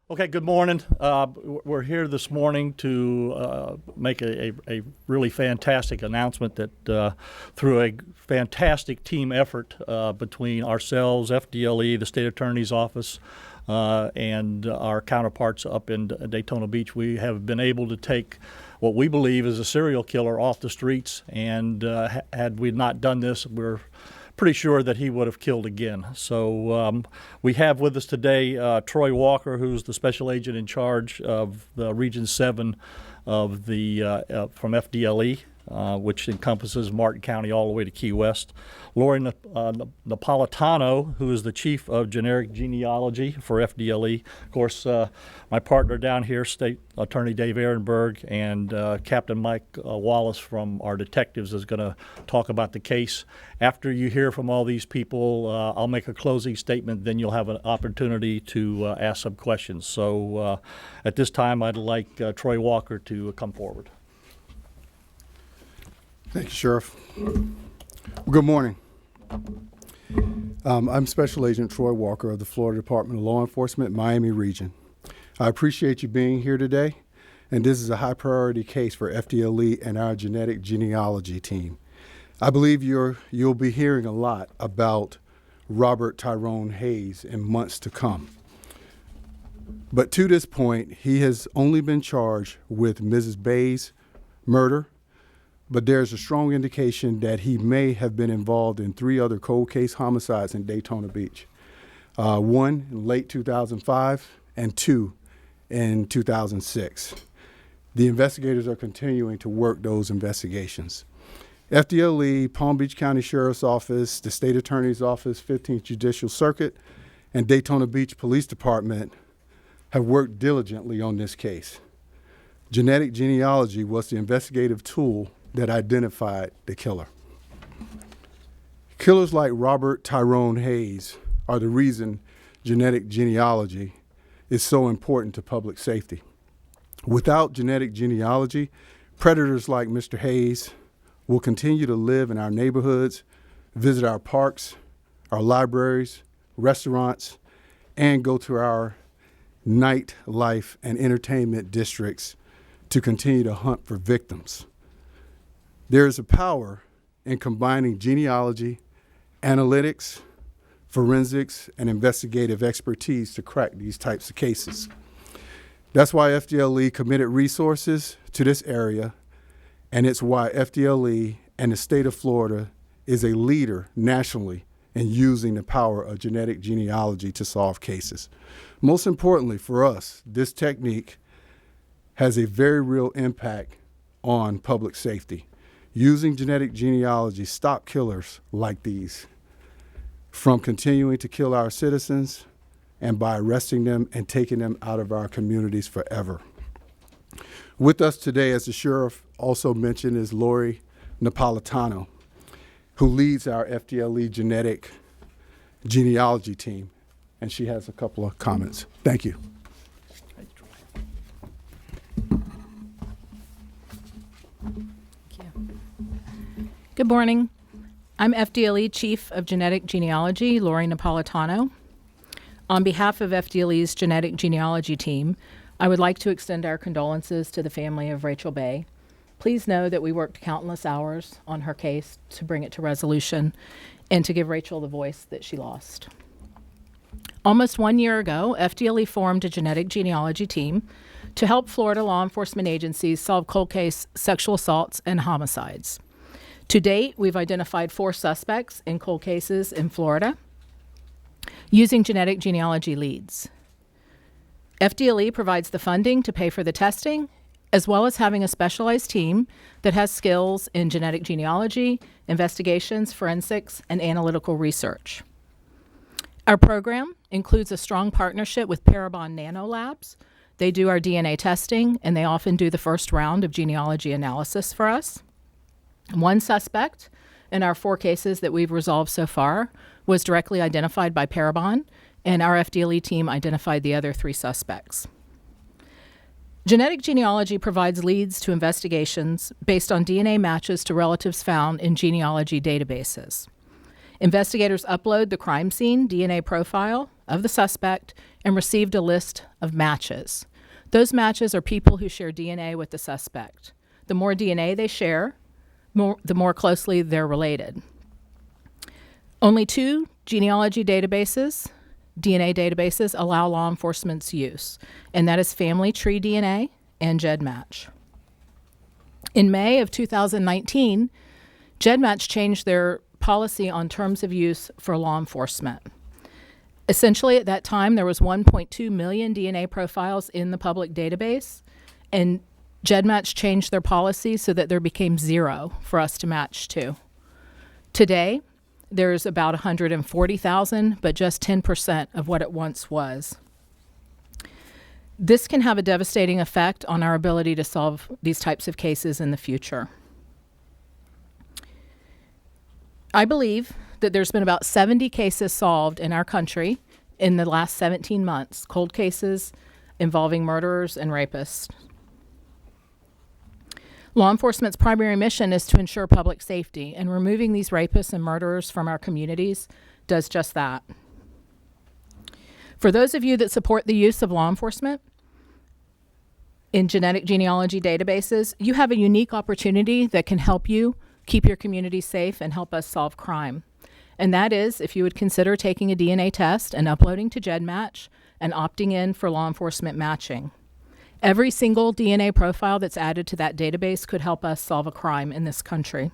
Okay, good morning. We're here this morning to make a really fantastic announcement that through a fantastic team effort between ourselves, FDLE, the State Attorney's Office, and our counterparts up in Daytona Beach, we have been able to take what we believe is a serial killer off the streets. And had we not done this, we're pretty sure that he would have killed again. So we have with us today Troy Walker, who's the special agent in charge of the Region 7 of the from FDLE, which encompasses Martin County all the way to Key West. Lori Napolitano, who is the chief of generic genealogy for FDLE. Of course, my partner down here, State Attorney Dave Ehrenberg, and Captain Mike Wallace from our detectives is going to talk about the case. After you hear from all these people, I'll make a closing statement, then you'll have an opportunity to ask some questions. So at this time, I'd like Troy Walker to come forward. Thank you, Sheriff. Good morning. I'm Special Agent Troy Walker of the Florida Department of Law Enforcement, Miami Region. I appreciate you being here today, and this is a high priority case for FDLE and our genetic genealogy team. I believe you'll be hearing a lot about Robert Tyrone Hayes in months to come. But to this point, he has only been charged with Mrs. Bey's murder, but there's a strong indication that he may have been involved in 3 other cold case homicides in Daytona Beach. 1 in late 2005 and 2 in 2006. The investigators are continuing to work those investigations. FDLE, Palm Beach County Sheriff's Office, the State Attorney's Office, 15th Judicial Circuit, and Daytona Beach Police Department have worked diligently on this case. Genetic genealogy was the investigative tool that identified the killer. Killers like Robert Tyrone Hayes are the reason genetic genealogy is so important to public safety. Without genetic genealogy, predators like Mr. Hayes will continue to live in our neighborhoods, visit our parks, our libraries, restaurants, and go to our nightlife and entertainment districts to continue to hunt for victims. There is a power in combining genealogy, analytics, forensics, and investigative expertise to crack these types of cases. That's why FDLE committed resources to this area, and it's why FDLE and the state of Florida is a leader nationally in using the power of genetic genealogy to solve cases. Most importantly for us, this technique has a very real impact on public safety. Using genetic genealogy stop killers like these from continuing to kill our citizens and by arresting them and taking them out of our communities forever. With us today, as the sheriff also mentioned, is Lori Napolitano, who leads our FDLE genetic genealogy team, and she has a couple of comments. Thank you. Good morning. I'm FDLE Chief of Genetic Genealogy, Lori Napolitano. On behalf of FDLE's Genetic Genealogy team, I would like to extend our condolences to the family of Rachel Bey. Please know that we worked countless hours on her case to bring it to resolution and to give Rachel the voice that she lost. Almost 1 year ago, FDLE formed a genetic genealogy team to help Florida law enforcement agencies solve cold case sexual assaults and homicides. To date, we've identified 4 suspects in cold cases in Florida using genetic genealogy leads. FDLE provides the funding to pay for the testing, as well as having a specialized team that has skills in genetic genealogy, investigations, forensics, and analytical research. Our program includes a strong partnership with Parabon Nanolabs. They do our DNA testing, and they often do the first round of genealogy analysis for us. 1 suspect in our 4 cases that we've resolved so far was directly identified by Parabon, and our FDLE team identified the other 3 suspects. Genetic genealogy provides leads to investigations based on DNA matches to relatives found in genealogy databases. Investigators upload the crime scene DNA profile of the suspect and received a list of matches. Those matches are people who share DNA with the suspect. The more DNA they share, the more closely they're related. Only 2 genealogy databases, DNA databases, allow law enforcement's use, and that is Family Tree DNA and GEDmatch. In May of 2019, GEDmatch changed their policy on terms of use for law enforcement. Essentially, at that time, there was 1.2 million DNA profiles in the public database, and GEDmatch changed their policy so that there became 0 for us to match to. Today, there's about 140,000, but just 10% of what it once was. This can have a devastating effect on our ability to solve these types of cases in the future. I believe that there's been about 70 cases solved in our country in the last 17 months, cold cases involving murderers and rapists. Law enforcement's primary mission is to ensure public safety, and removing these rapists and murderers from our communities does just that. For those of you that support the use of law enforcement in genetic genealogy databases, you have a unique opportunity that can help you keep your community safe and help us solve crime. And that is if you would consider taking a DNA test and uploading to GEDmatch and opting in for law enforcement matching. Every single DNA profile that's added to that database could help us solve a crime in this country.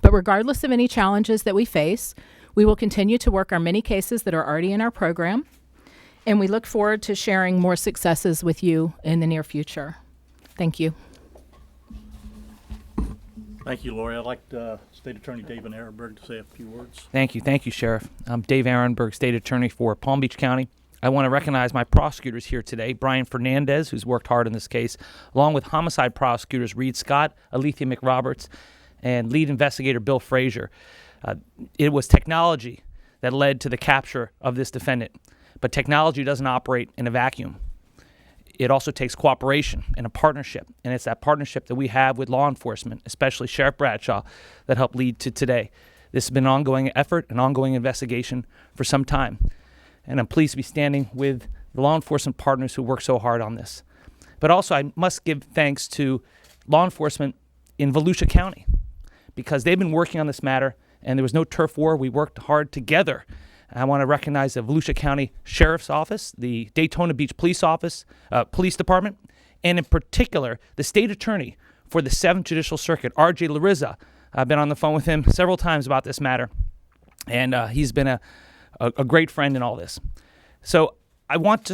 But regardless of any challenges that we face, we will continue to work our many cases that are already in our program, and we look forward to sharing more successes with you in the near future. Thank you. Thank you, Lori. I'd like State Attorney David Ehrenberg to say a few words. Thank you, Sheriff. I'm Dave Ehrenberg, State Attorney for Palm Beach County. I want to recognize my prosecutors here today, Brian Fernandez, who's worked hard in this case, along with homicide prosecutors Reed Scott, Alethea McRoberts, and lead investigator Bill Frazier. It was technology that led to the capture of this defendant, but technology doesn't operate in a vacuum. It also takes cooperation and a partnership, and it's that partnership that we have with law enforcement, especially Sheriff Bradshaw, that helped lead to today. This has been an ongoing effort, an ongoing investigation for some time, and I'm pleased to be standing with the law enforcement partners who work so hard on this. But also, I must give thanks to law enforcement in Volusia County, because they've been working on this matter, and there was no turf war. We worked hard together. I want to recognize the Volusia County Sheriff's Office, the Daytona Beach Police Department, and in particular, the State Attorney for the 7th Judicial Circuit, R.J. Larissa. I've been on the phone with him several times about this matter, and he's been a great friend in all this. So I want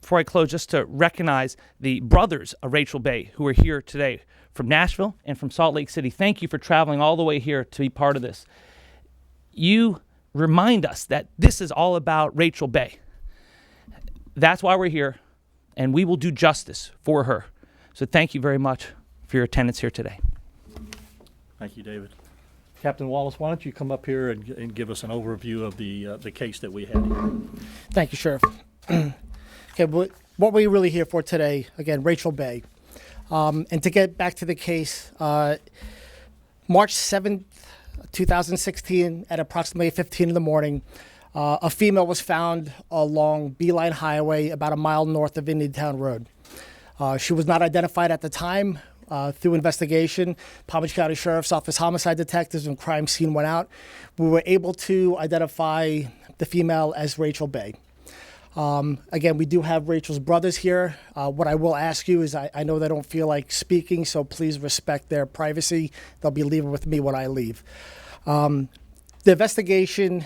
before I close, just to recognize the brothers of Rachel Bey who are here today from Nashville and from Salt Lake City. Thank you for traveling all the way here to be part of this. You remind us that this is all about Rachel Bey. That's why we're here, and we will do justice for her. So thank you very much for your attendance here today. Thank you, David. Captain Wallace, why don't you come up here and give us an overview of the case that we had here. Thank you, Sheriff. Okay, what we're really here for today, again, Rachel Bey. And to get back to the case, March 7th, 2016, at approximately 15 in the morning, a female was found along Beeline Highway about a mile north of Indiantown Road. She was not identified at the time. Through investigation, Palm Beach County Sheriff's Office homicide detectives and crime scene went out. We were able to identify the female as Rachel Bey. Again, we do have Rachel's brothers here. What I will ask you is, I know they don't feel like speaking, so please respect their privacy. They'll be leaving with me when I leave. The investigation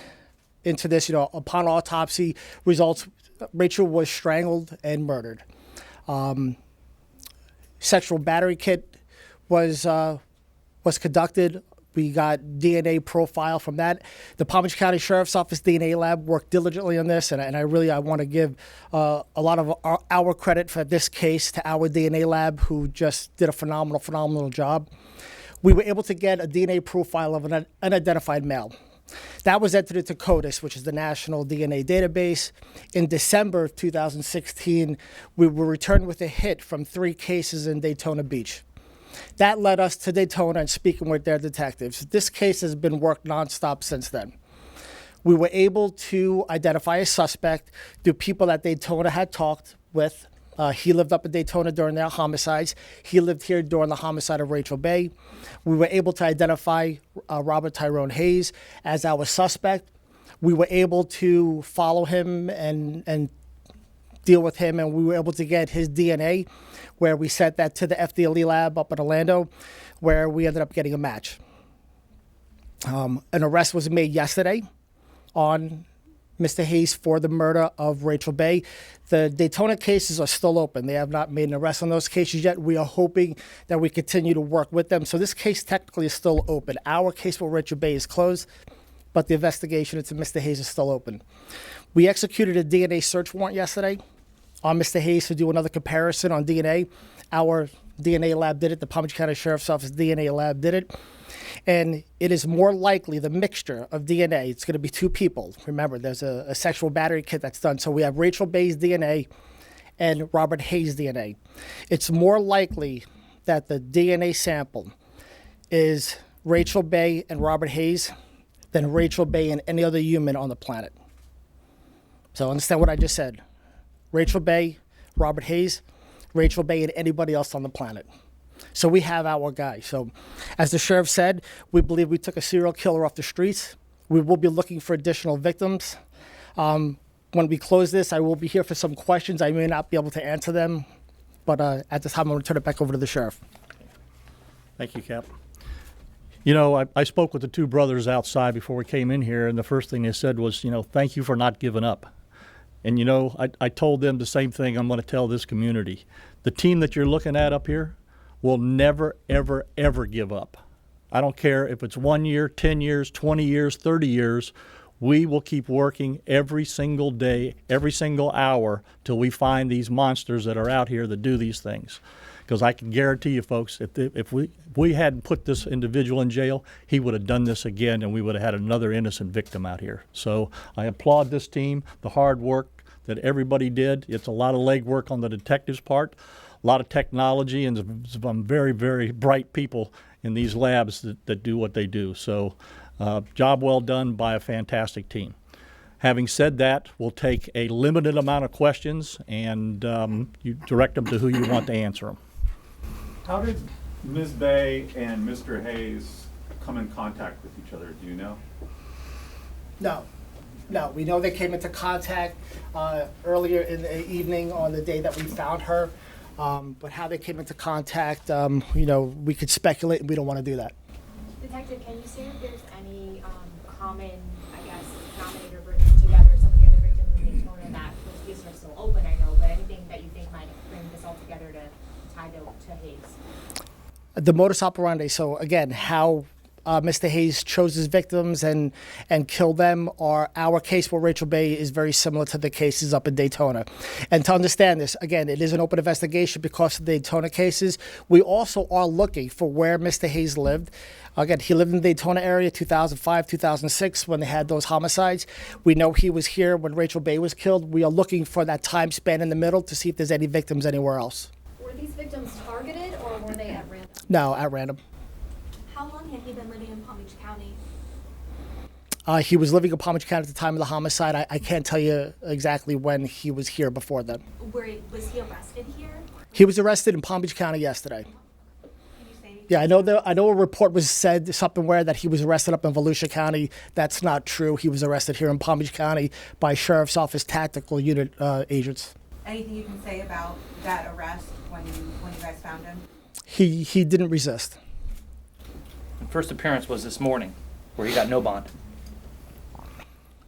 into this, upon autopsy results, Rachel was strangled and murdered. Sexual battery kit was conducted. We got DNA profile from that. The Palm Beach County Sheriff's Office DNA lab worked diligently on this, and I want to give a lot of our credit for this case to our DNA lab, who just did a phenomenal job. We were able to get a DNA profile of an unidentified male. That was entered into CODIS, which is the National DNA Database. In December of 2016, we were returned with a hit from 3 cases in Daytona Beach. That led us to Daytona and speaking with their detectives. This case has been worked nonstop since then. We were able to identify a suspect through people that Daytona had talked with. He lived up in Daytona during their homicides. He lived here during the homicide of Rachel Bey. We were able to identify Robert Tyrone Hayes as our suspect. We were able to follow him and deal with him, and we were able to get his DNA, where we sent that to the FDLE lab up in Orlando, where we ended up getting a match. An arrest was made yesterday on Mr. Hayes for the murder of Rachel Bey. The Daytona cases are still open. They have not made an arrest on those cases yet. We are hoping that we continue to work with them. So this case technically is still open. Our case for Rachel Bey is closed, but the investigation into Mr. Hayes is still open. We executed a DNA search warrant yesterday on Mr. Hayes to do another comparison on DNA. Our DNA lab did it. The Palm Beach County Sheriff's Office DNA lab did it. And it is more likely the mixture of DNA. It's going to be two people. Remember, there's a sexual battery kit that's done. So we have Rachel Bey's DNA and Robert Hayes' DNA. It's more likely that the DNA sample is Rachel Bey and Robert Hayes than Rachel Bey and any other human on the planet. So understand what I just said. Rachel Bey, Robert Hayes, Rachel Bey, and anybody else on the planet. So we have our guy. So as the sheriff said, we believe we took a serial killer off the streets. We will be looking for additional victims. When we close this, I will be here for some questions. I may not be able to answer them, but at this time, I'm going to turn it back over to the sheriff. Thank you, Cap. You know, I spoke with the two brothers outside before we came in here, and the first thing they said was, you know, thank you for not giving up. And, you know, I told them the same thing I'm going to tell this community. The team that you're looking at up here will never, ever, ever give up. I don't care if it's 1 year, 10 years, 20 years, 30 years. We will keep working every single day, every single hour till we find these monsters that are out here that do these things. Because I can guarantee you, folks, if we hadn't put this individual in jail, he would have done this again, and we would have had another innocent victim out here. So I applaud this team, the hard work that everybody did. It's a lot of legwork on the detective's part, a lot of technology, and some very, very bright people in these labs that do what they do. So job well done by a fantastic team. Having said that, we'll take a limited amount of questions, and you direct them to who you want to answer them. How did Ms. Bey and Mr. Hayes come in contact with each other? Do you know? No, we know they came into contact earlier in the evening on the day that we found her. But how they came into contact, you know, we could speculate, and we don't want to do that. Detective, can you say if there's any common, I guess, denominator bringing together some of the other victims in Daytona that those cases are still open, I know, but anything that you think might bring this all together to tie to Hayes? The modus operandi, so again, how Mr. Hayes chose his victims and killed them, or our case for Rachel Bey is very similar to the cases up in Daytona. And to understand this, again, it is an open investigation because of the Daytona cases. We also are looking for where Mr. Hayes lived. Again, he lived in the Daytona area 2005, 2006 when they had those homicides. We know he was here when Rachel Bey was killed. We are looking for that time span in the middle to see if there's any victims anywhere else. Were these victims targeted or were they at random? No, at random. How long had he been living in Palm Beach County? He was living in Palm Beach County at the time of the homicide. I can't tell you exactly when he was here before then. Was he arrested here? He was arrested in Palm Beach County yesterday. Can you say anything? Yeah, I know a report was said something where that he was arrested up in Volusia County. That's not true. He was arrested here in Palm Beach County by Sheriff's Office Tactical Unit agents. Anything you can say about that arrest when you guys found him? He didn't resist. First appearance was this morning, where he got no bond.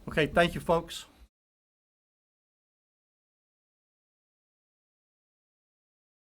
Okay, thank you, folks.